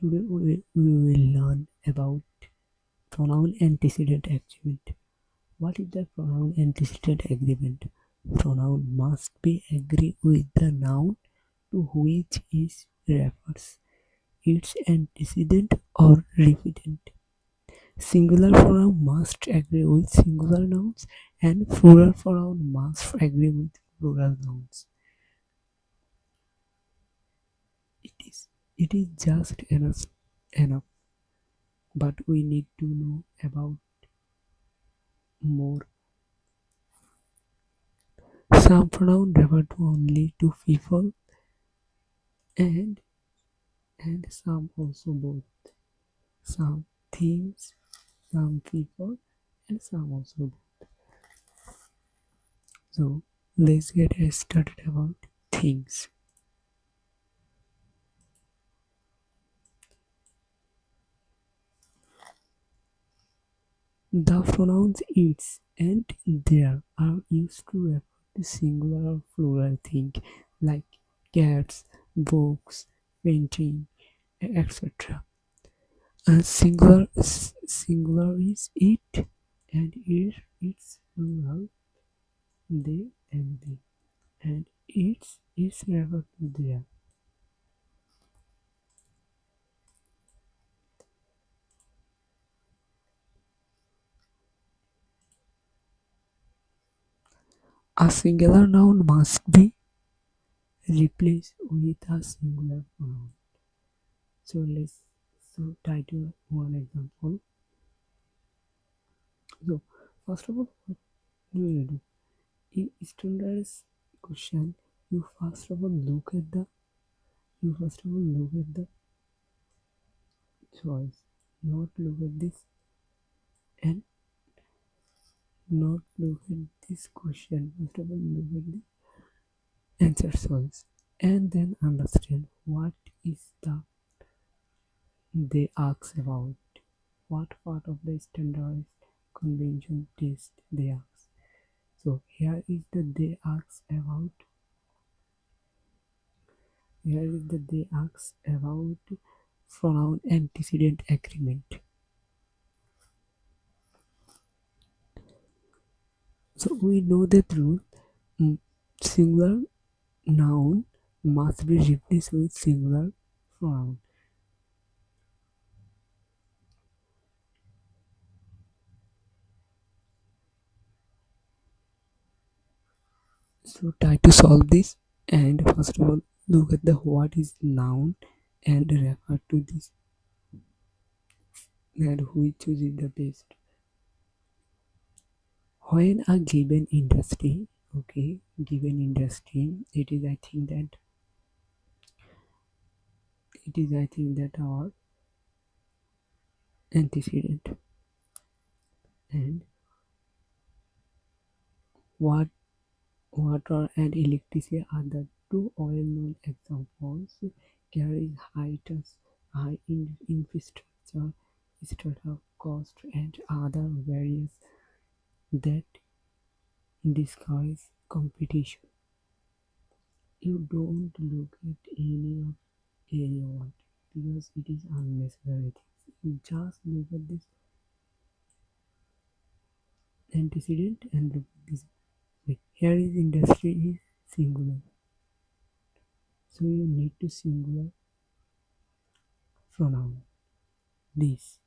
Today we will learn about pronoun antecedent agreement. What is the pronoun antecedent agreement? Pronoun must be agree with the noun to which it refers, its antecedent or repeatant. Singular pronoun must agree with singular nouns and plural pronoun must agree with plural nouns. It is it is just enough, but we need to know about more. Some pronouns refer to only to people and some also both. Some things, some people, and some also both. So let's get started about things. The pronouns its and their are used to refer to singular or plural thing like cats, books, painting, etc. A singular is it and its plural they and they, and its is referred to there. A singular noun must be replaced with a singular pronoun. So let's try to one example. So first of all, what do you do? In standardized question, you first of all look at the choice, not look at this and not look at this question. First of all, look at the answer choice and then understand what is the they ask about, what part of the standardized convention test they ask. So here is the they ask about pronoun antecedent agreement. So we know the truth. Singular noun must be replaced with singular pronoun. So try to solve this and first of all look at the what is noun and refer to this and which is the best. When a given industry, okay, given industry, it is I think that our antecedent and what water and electricity are the two well-known examples. Carries high infrastructure, startup cost, and other barriers that discourage competition. You don't look at anyone because it is unnecessary things. You just look at this antecedent and look at this. Like, here is industry is singular, so you need to singular pronoun. This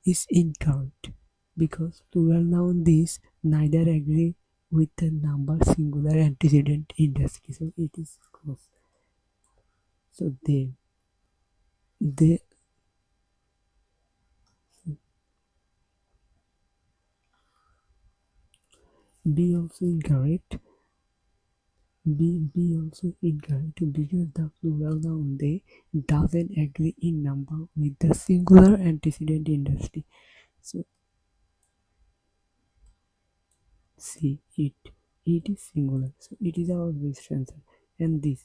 is incorrect because plural noun this neither agree with the number singular antecedent industry, so it is close. So they be also incorrect. Be also incorrect because the plural noun they doesn't agree in number with the singular antecedent industry. So see it is singular, so it is our best answer. And the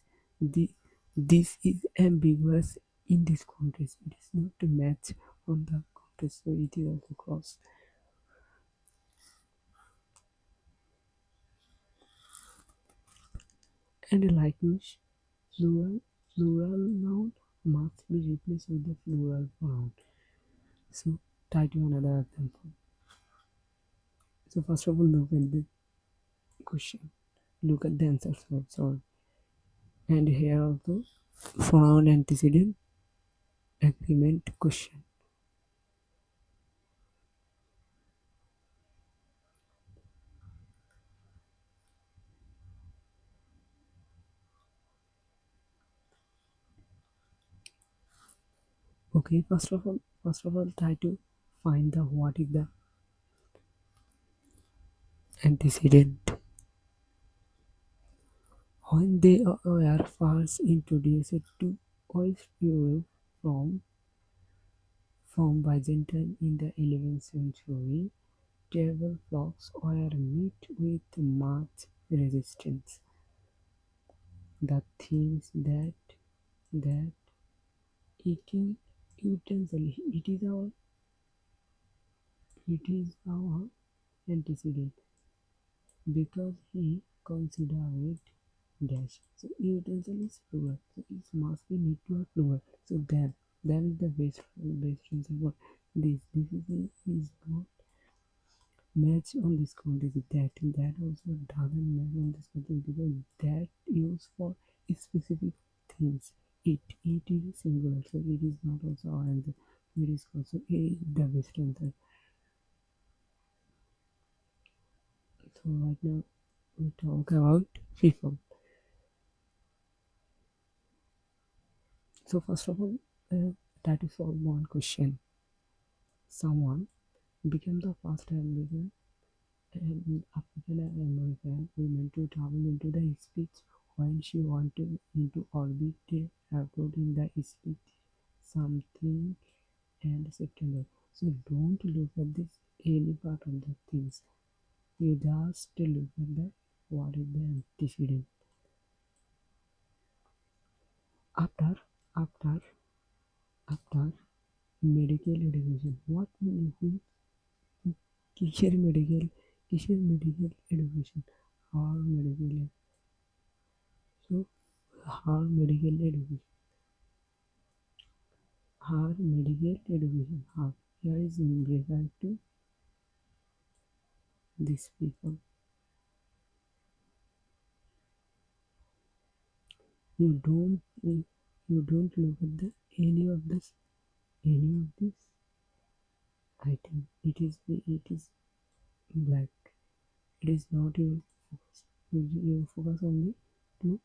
this is ambiguous in this context. It is not a match on the context, so it is also cross. And likewise, plural plural noun must be replaced with the plural pronoun. So try to another example. So first of all, look at the question. Look at the answer. Sorry. And here also pronoun antecedent agreement question. Okay, first of all, try to find the what is the antecedent. When they were first introduced to West Europe from Byzantine in the 11th century, table clocks were met with much resistance. The things that eating utensil it is our antecedent because he considered dash. So utensil is plural. So it must be need to a plural. So then is the best answer for this. This is not match on this context. That also doesn't match on this context because that used for specific things. It is singular, so it is not also our answer. It is also the best answer. So right now we talk about people. So first of all, try to solve one question. Someone became the first American and African American woman to travel into the space when she wanted into orbit airport in the space something and September. So don't look at this any part of the things. You just look at the what is the antecedent. After after after medical education, what mean কিসের medical education so her medical education her here is in reference to these people. You don't look at the any of this item. It is black. It is not your focus. You focus on the two.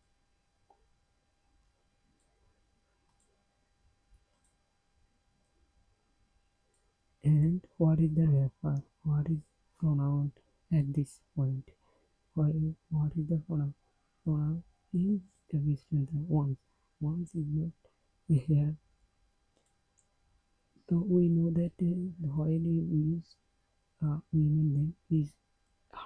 And what is the refer? What is pronoun at this point? What is the pronoun? Pronoun is the distance once. Once is not here. So we know that when you use women name is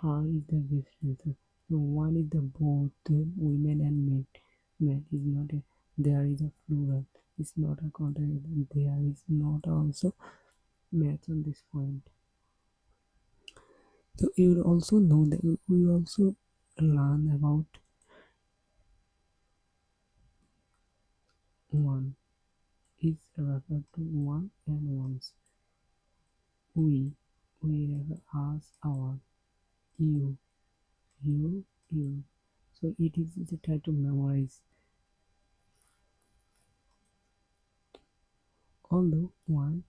her is the distance. So one is the both women and men. Man is not a there is a plural. It's not a contract. There is not also match on this point. So you will also know that we also learn about one is referred to one and ones. We never ask our you you. So it is the try to memorize. Although one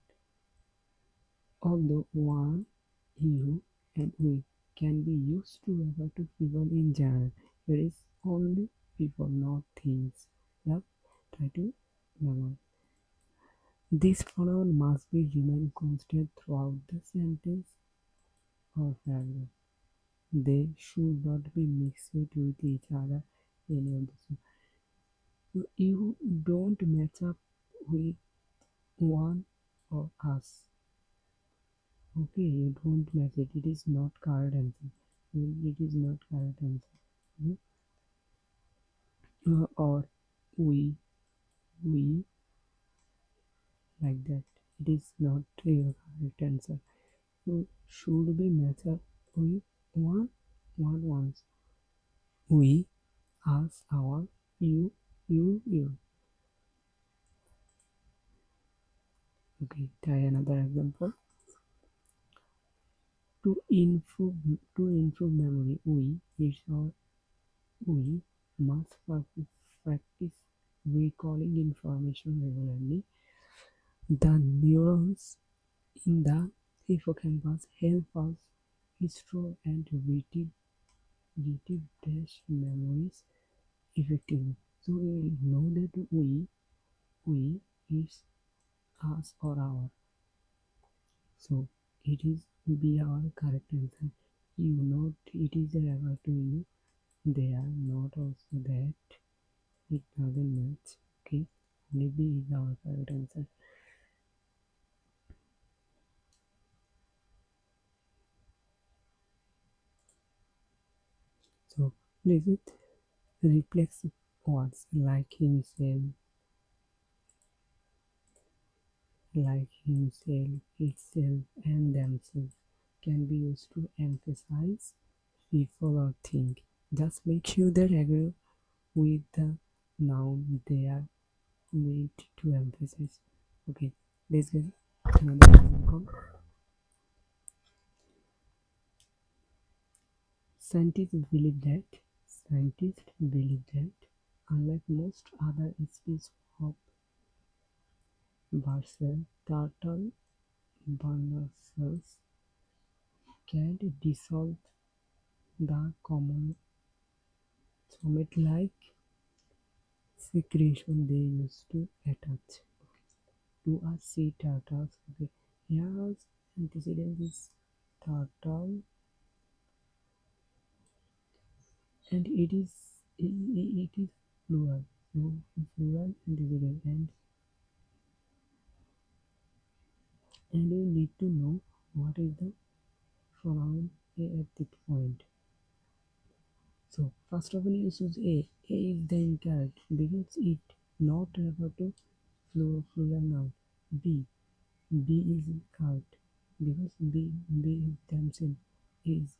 you and we can be used to refer to people in general. It is only people, not things. Yep. Try to memorize. This pronoun must be remain constant throughout the sentence or paragraph. They should not be mixed with each other. Any of this. So you don't match up with one or us. Okay, you don't match it. It is not correct answer. It is not correct answer. Hmm? Or we like that. It is not your correct answer. So should be match up with one once. We, us, our, you. Okay, try another example. To improve memory, we must practice recalling information regularly. The neurons in the hippocampus help us store and retrieve dash memories effectively. So we will know that we is us or our. So it is be our correct answer. You know it is ever to you. They are not also that. It doesn't match. Okay. Maybe is our correct answer. So is it reflexive words like himself, itself, and themselves can be used to emphasize people or think. Just make sure that agree with the noun they are made to emphasize. Okay, let's get another example. Scientists believe that unlike most other species of birds, turtle bursars can dissolve the common somate-like secretion they use to attach to a sea turtles. Okay, here's antecedent is turtle, and it is plural. So plural antecedent, and you need to know what is the pronoun a at this point. So first of all, you choose A. A is the incorrect because it not refer to plural noun. B. B is correct because B is themselves is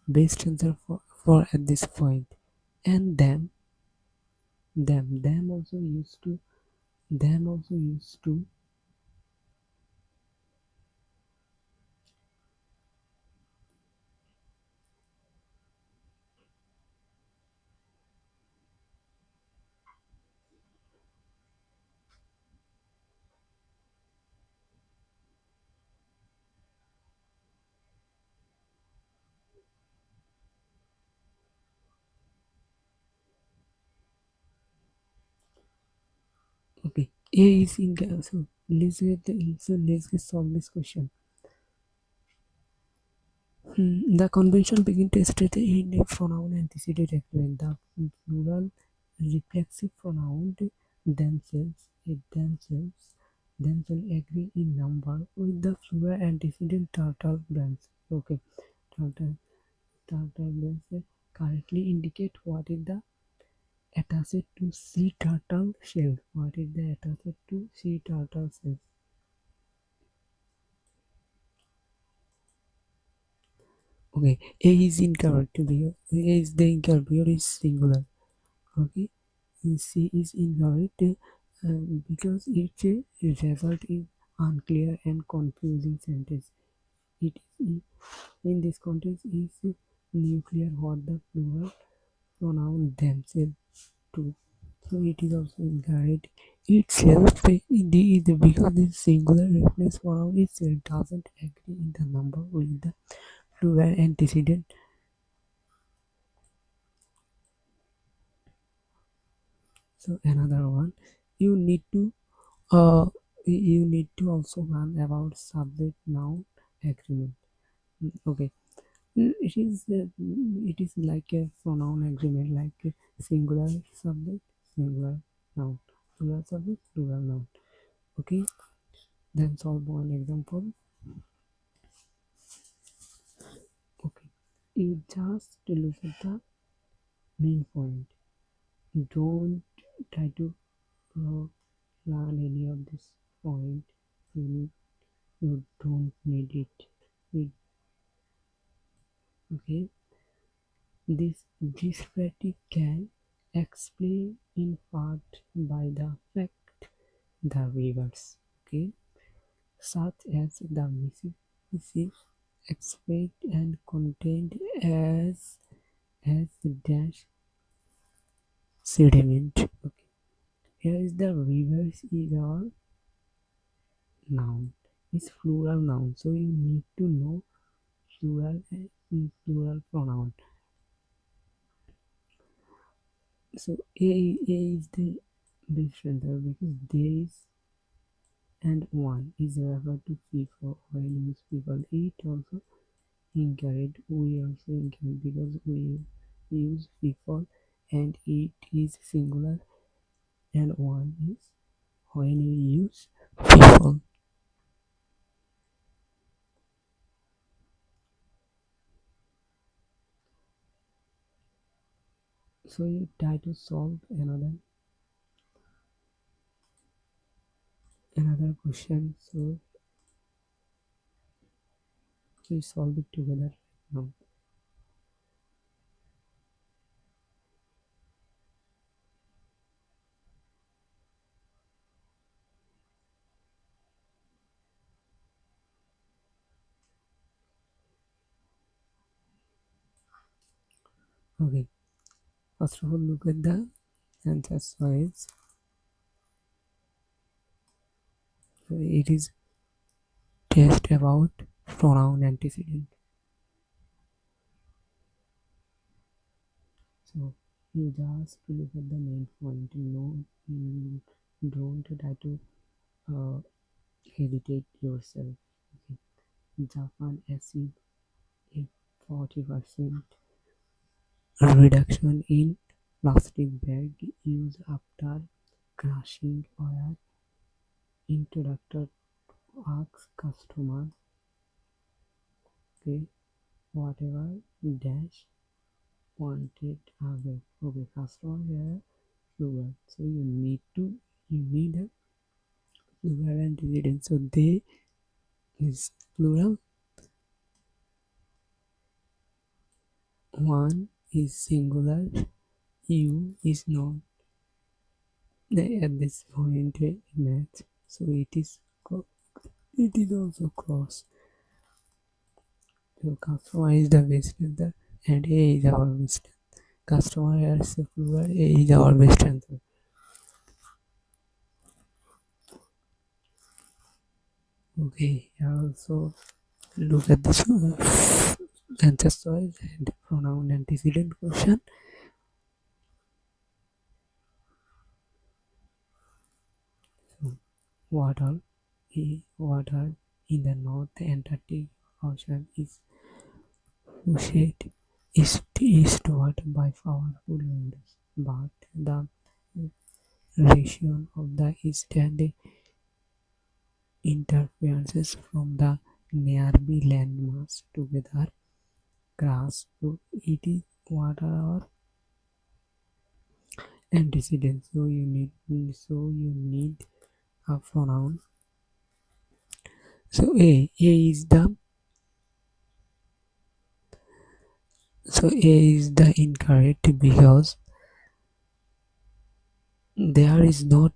best answer for at this point. And them also used to. Okay, A is incorrect. So let's get solve this question. The convention begin to state in a pronoun antecedent agreement. The plural reflexive pronoun themselves agree in number with the plural antecedent turtle brands. Okay, turtle brands correctly indicate what is the attached to sea turtle shell. What is the attached to sea turtle shell? Okay, A is incorrect because A is the incorrect because it's singular. Okay, C is incorrect because its result is unclear and confusing sentence. It is in this context is nuclear what the plural pronoun themselves to. So it is also incorrect. Itself is because the singular reference pronoun itself doesn't agree in the number with the plural antecedent. So another one, you need to also learn about subject noun agreement. Okay. It is like a pronoun agreement, like a singular subject, singular noun, plural subject, plural noun. Okay, then solve one example. Okay, you just look at the main point. Don't try to uh, learn any of this point. You don't need it. Okay, this fatigue can explain in part by the fact the rivers. Okay, such as the Mississippi expect and contained as dash sediment. Okay. Here is the rivers is our noun. It's plural noun, so you need to know plural and plural pronoun. So A is the best center because there is and one is referred to people when use people. It also incorrect. We also incorrect because we use people and it is singular and one is when you use people. So you try to solve another question. So we solve it together now. Okay. First of all, look at the answer choice. So it is test about pronoun antecedent. So you just look at the main point. No, you don't try to uh, hesitate yourself. Okay. Japan achieved a 40% reduction in plastic bag use after crashing wire. Introductor asks customer, okay, whatever dash wanted away. Okay, customer here plural. So you need a plural antecedent. So they is plural, one is singular, you is not. At this point in math, so it is also cross. So customer is the best answer and A is our best. Customer has a plural, A is our best answer. Okay, also look at this answer choice and pronoun antecedent question. So water in the North Atlantic Ocean is pushed eastward by powerful winds, but the region of the eastern interferences from the nearby landmass together crash to it is water or antecedent. So you need a pronoun. So A is the incorrect because there is not.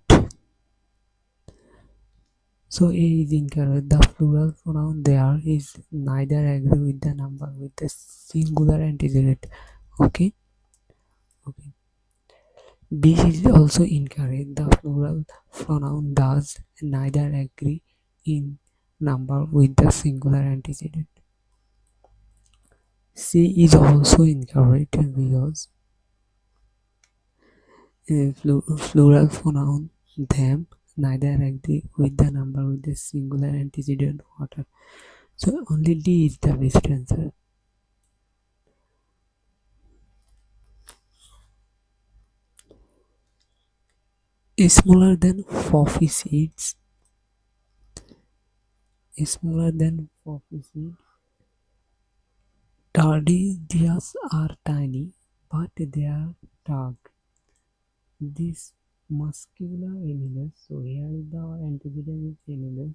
So A is incorrect. The plural pronoun there is neither agree with the number with the singular antecedent. Okay. Okay. B is also incorrect. The plural pronoun does neither agree in number with the singular antecedent. C is also incorrect because plural pronoun them neither agree with the number with the singular antecedent water. So only D is the best answer. Smaller than poppy seeds. Smaller than poppy seeds. Tardigrades are tiny, but they are dark. These muscular animals, so here is the antecedent animals,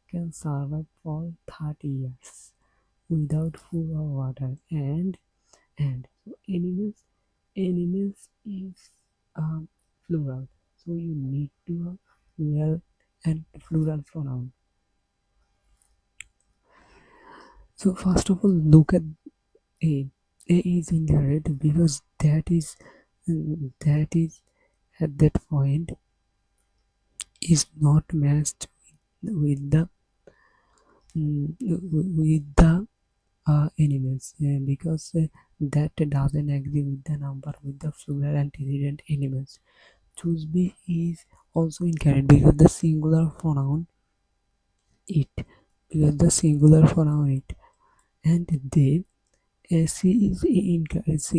can survive for 30 years without food or water. And so animals is plural. So you need to have plural and plural pronoun. So first of all, look at A. A is incorrect because that is at that point is not matched with the animals, because that doesn't agree with the number with the plural antecedent animals. Choose B is also incorrect because the singular pronoun it, because the singular pronoun it, and they. C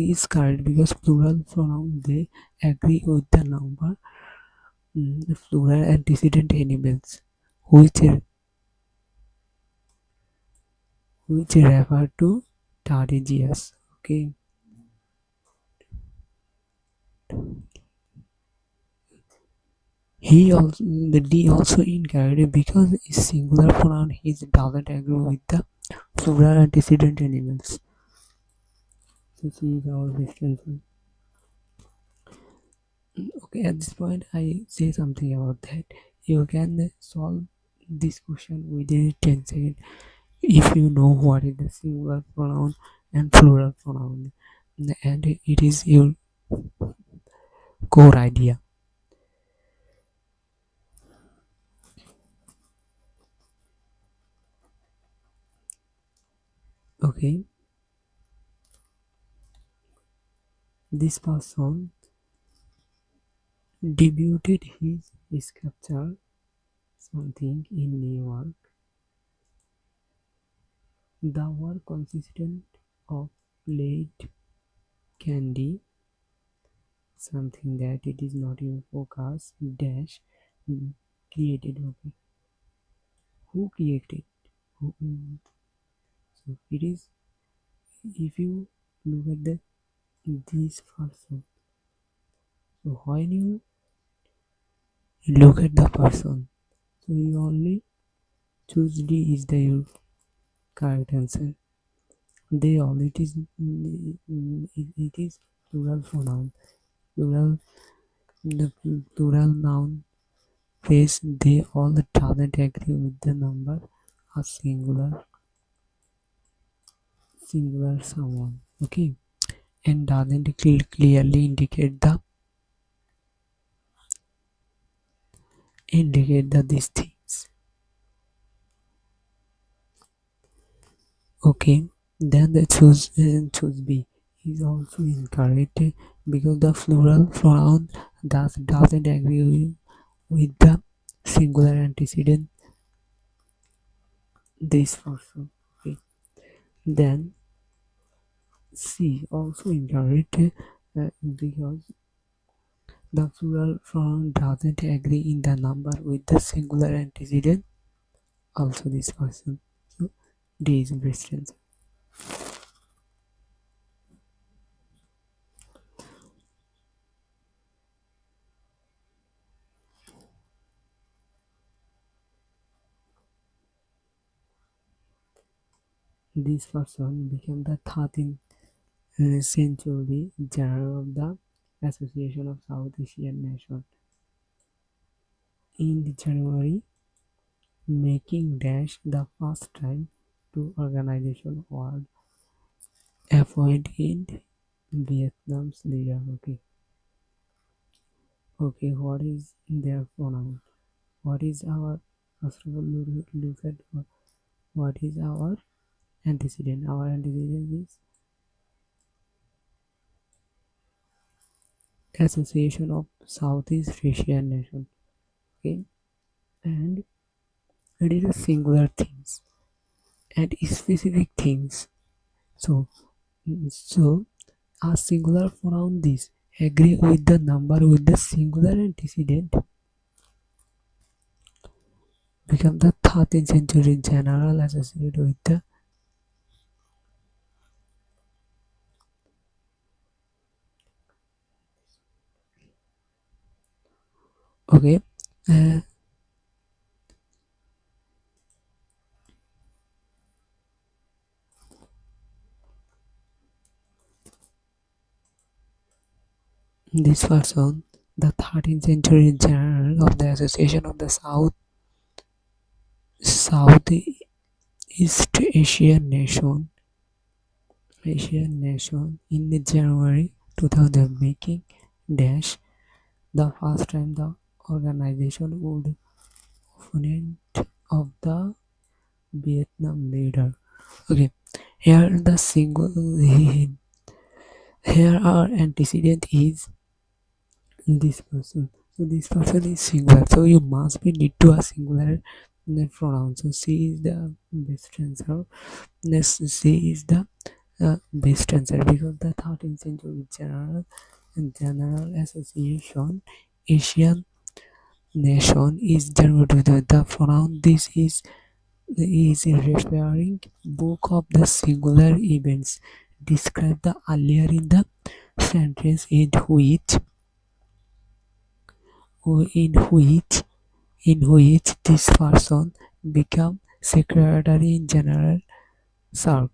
is correct because plural pronoun they agree with the number, plural antecedent animals, which refer to Tardigius. Okay. The D also incorrect because is singular pronoun his doesn't agree with the plural antecedent animals. So C is our best answer. Okay, at this point I say something about that. You can solve this question within 10 seconds if you know what is the singular pronoun and plural pronoun, and it is your core idea. Okay, this person debuted his sculpture something in New York. The work consisted of plate candy, something that it is not in focus dash created. Okay, who created? So it is, if you look at this person. So when you look at the person, so you only choose D is the your correct answer. They all, it is plural pronoun. Plural, the plural noun phrase they all doesn't agree with the number of singular someone. Okay, and doesn't clearly indicate the these things. Okay, then the choose B is also incorrect because the plural pronoun doesn't agree with the singular antecedent this person. Okay, then C also incorrect because the plural pronoun doesn't agree in the number with the singular antecedent also this person. So D is best answer. This person became the 13th century general of the Association of South Asian Nations in January, making dash the first time to organization was appointed Vietnam's leader. Okay, okay. What is their pronoun? What is our, first of all look at what is our antecedent. Our antecedent is Association of Southeast Asian Nation. Okay, and it is a singular things and specific things. So so a singular pronoun this agree with the number with the singular antecedent become the 13th century general associated with the. Okay, uh, this person the 13th century general of the Association of the South East Asian nation in the January 2000, making dash the first time the organization would opponent of the Vietnam leader. Okay, here the single here our antecedent is this person. So this person is singular. So you must be need to a singular pronoun. So she is the best answer. Next, she is the best answer because the 13th century general association Asian nation is derived with the pronoun this is referring book of the singular events described the earlier in the sentence in which this person become secretary general circ.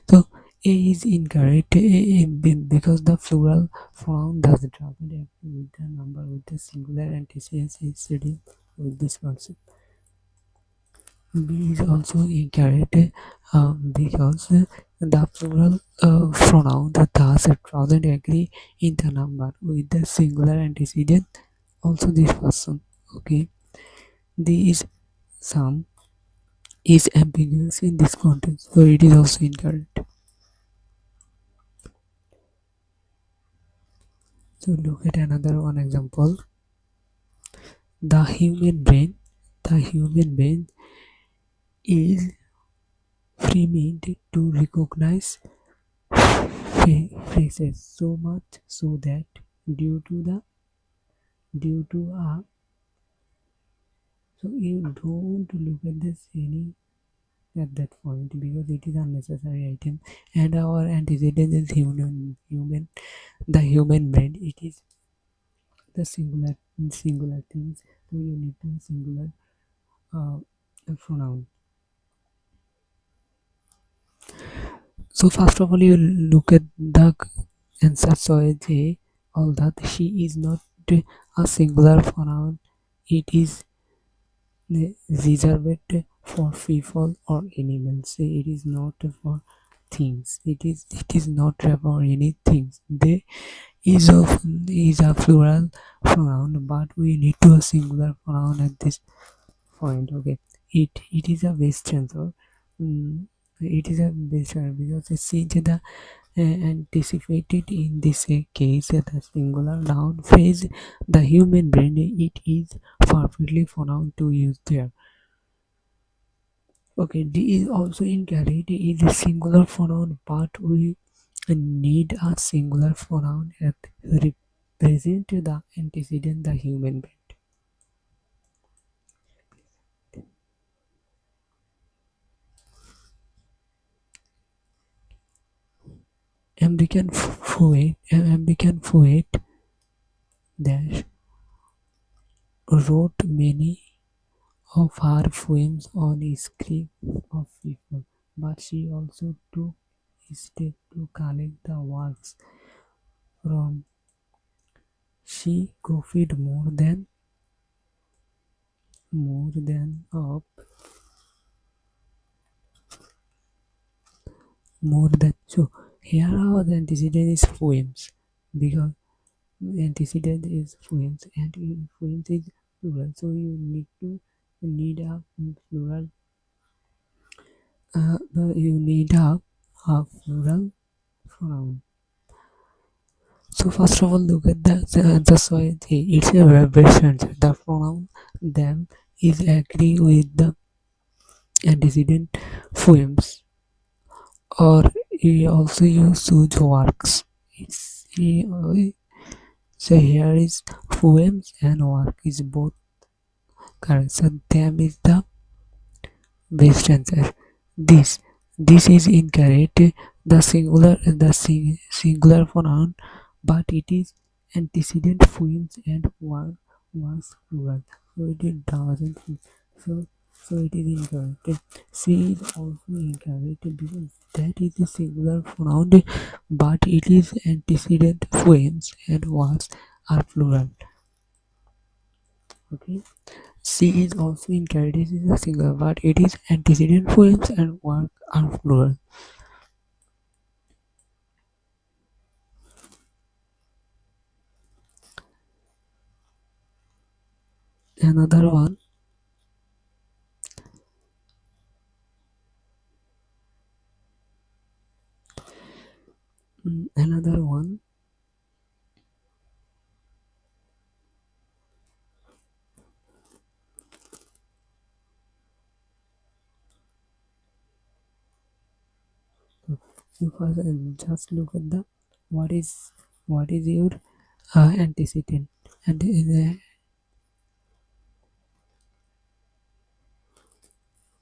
So A is incorrect because the plural form does travel with the number with the singular antecedent instead with this person. B is also incorrect because the plural pronoun that does doesn't agree in the number with the singular antecedent also this person. Okay, D is some is ambiguous in this context, so it is also incorrect. So look at another one example. The human brain is framed to recognize phrases so much so that due to the due to a so you don't look at the any at that point because it is unnecessary item and our antecedent is human the human brain it is the singular things so you need to singular uh, pronoun. So first of all, you look at the answer. So A, all that she is not a singular pronoun. It is reserved for people or animals. It is not for things. It is not for anything. They is a plural pronoun, but we need to a singular pronoun at this point. Okay, it is a best answer. Mm, it is a best answer because since the anticipated in this case the singular noun phrase the human brain it is perfectly pronounced to use there. Okay, D is also incorrect. It is a singular pronoun but we need a singular pronoun that represent the antecedent the human brain. American poet dash wrote many of her poems on a script of people, but she also took steps to collect the works from. She copied more than so here our antecedent is poems because antecedent is poems and poems is plural so you need a plural you need a plural pronoun. So first of all, look at the soil. It's a vibration. The pronoun them is agree with the antecedent poems, or we also use such works. So here is poems and work is both correct. So them is the best answer. This this is incorrect. The singular pronoun, but it is antecedent poems and work was plural. So it doesn't. So so it is incorrect. C is also incorrect because that is a singular pronoun, but it is antecedent poems and words are plural. Okay. C is also incorrect. This is a singular, but it is antecedent poems and work are plural. Another one, another one. So first, just look at the what is what is your antecedent, and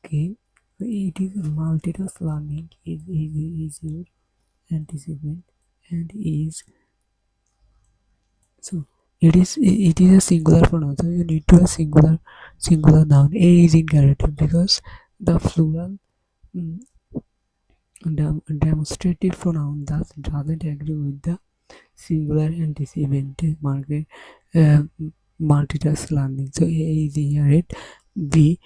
okay, it is multitask learning is your antecedent, and is so it is a singular pronoun, so you need to a singular noun. A is incorrect because the plural mm, demonstrative pronoun thus doesn't agree with the singular antecedent market uh, multitask learning. So A is incorrect. B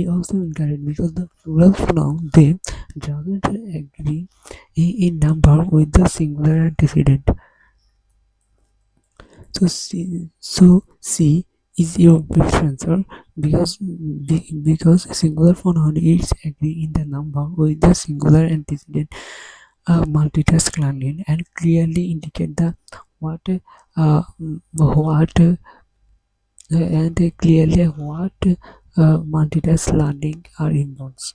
also incorrect because the plural pronoun they doesn't agree in number with the singular antecedent. So C is your best answer because because singular pronoun is agree in the number with the singular antecedent multitask learning and clearly indicate the what what and clearly what multitask learning are involves.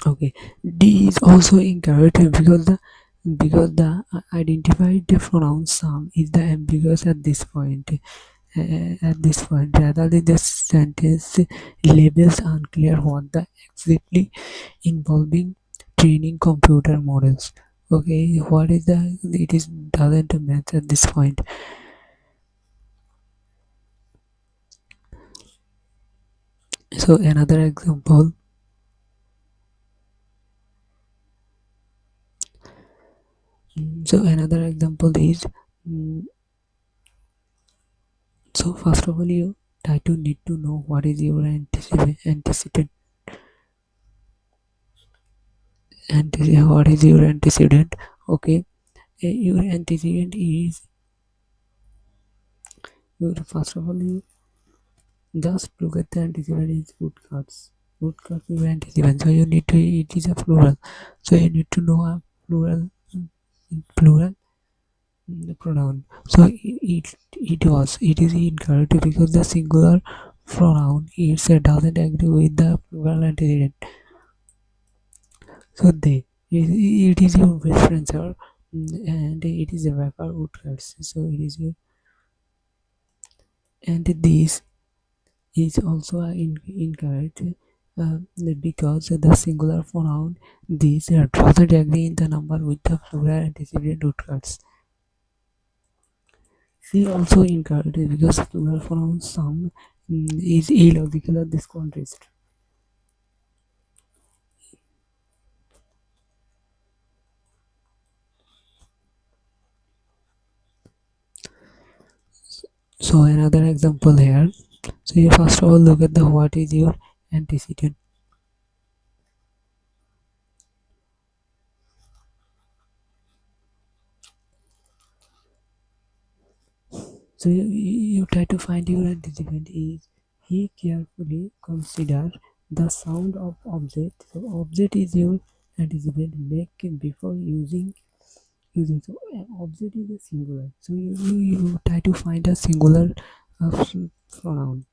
Okay, D is also incorrect because the identified pronoun some is the ambiguous at this point. Rather than the sentence labels unclear what the exactly involving training computer models. Okay, what is the it is doesn't match at this point. So another example. So another example is mm, so first of all you try to need to know what is your antecedent and what is your antecedent. Okay, your antecedent is your first of all you just look at the antecedent is woodcuts. Woodcuts is antecedent. So you need to it is a plural. So you need to know a plural pronoun. So it is incorrect because the singular pronoun doesn't agree with the plural antecedent. So it is your reference and it is a refer woodcuts. So it is your and this is also incorrect because the singular pronoun these doesn't agree in the number with the plural antecedent root words. C also incorrect because plural pronoun some is illogical at this context. So another example here. So you first of all look at the what is your antecedent. So you try to find your antecedent is he carefully considered the sound of object. So object is your antecedent make before using. So object is a singular. So you try to find a singular pronoun.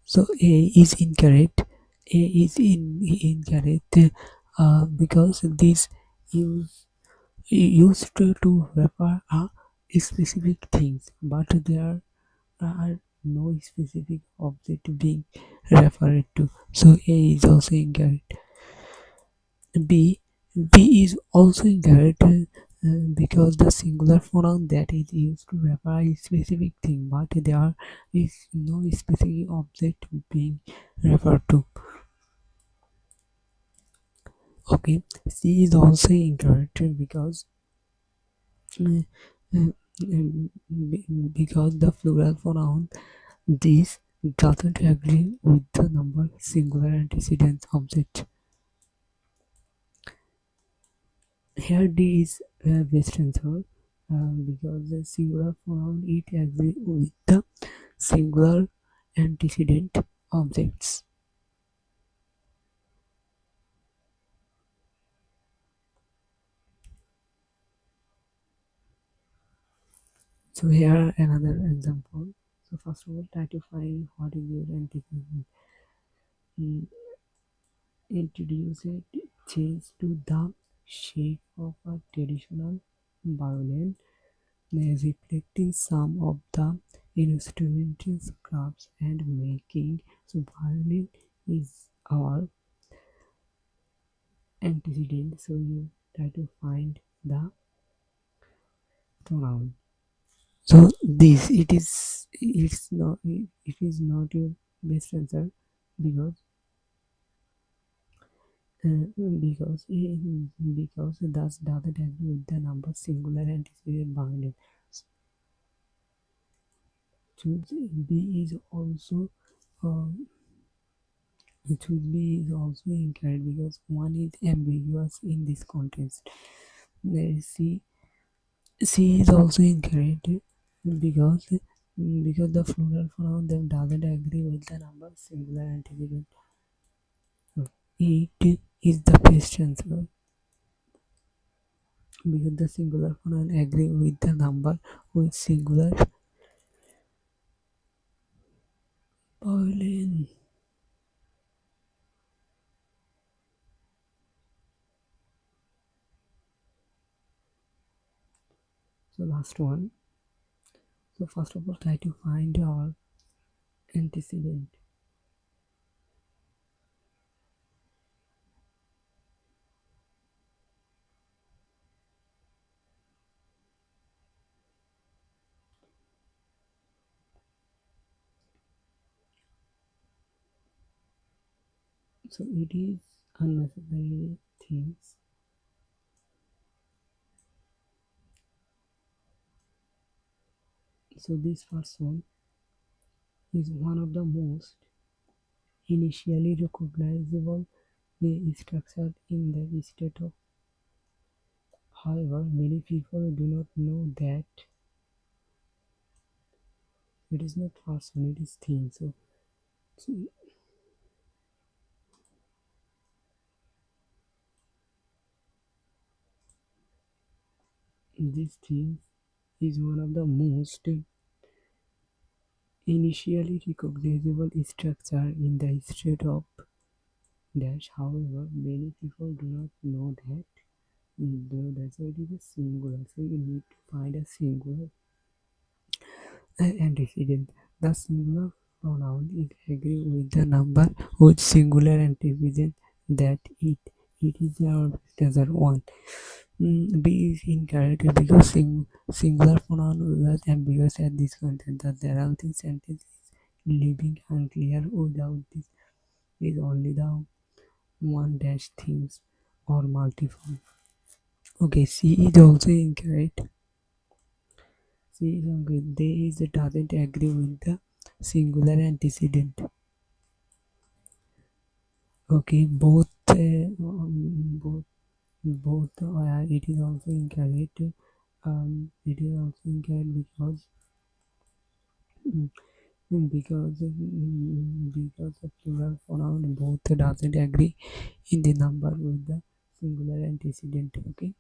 So A is incorrect. A is incorrect because this use used to refer a specific things, but there are no specific object being referred to. So A is also incorrect. B B is also incorrect because the singular pronoun that is used to refer a specific thing, but there is no specific object being referred to. Okay, C is also incorrect uh, uh, because the plural pronoun this doesn't agree with the number singular antecedent object. Here D is best answer because the singular pronoun it agree with the singular antecedent objects. So here another example. So first of all, try to find what is your antecedent. Mm, Introduce it, change to the shape of a traditional violin, reflecting some of the instrumental crafts and making. So violin is our antecedent. So you try to find the pronoun. So this it is not your best answer because because thus doesn't agree with the number singular antecedent bounded. Choose B is also uh, choose B is also incorrect because one is ambiguous in this context. There is C is also incorrect because because the plural pronoun them doesn't agree with the number singular antecedent. It is the best answer because the singular pronoun agree with the number with singular violin. So last one. So first of all, try to find our antecedent. So it is unnecessary things. So this first one is one of the most initially recognizable structure in the state of. However, many people do not know that it is not first one, it is thing. So this thing is one of the most initially recognizable structure in the state of dash. However, many people do not know that. That's why it is a singular. So you need to find a singular antecedent. The singular pronoun is agree with the number with singular antecedent that it is our answer one. B is incorrect because singular pronoun was ambiguous at this content that there are things sentences leaving unclear without this is only the one dash things or multiple. Okay, C is also incorrect. C is incorrect. D is doesn't agree with the singular antecedent. Okay, both it is also incorrect. It is also incorrect mm, because the plural pronoun both doesn't agree in the number with the singular antecedent. Okay.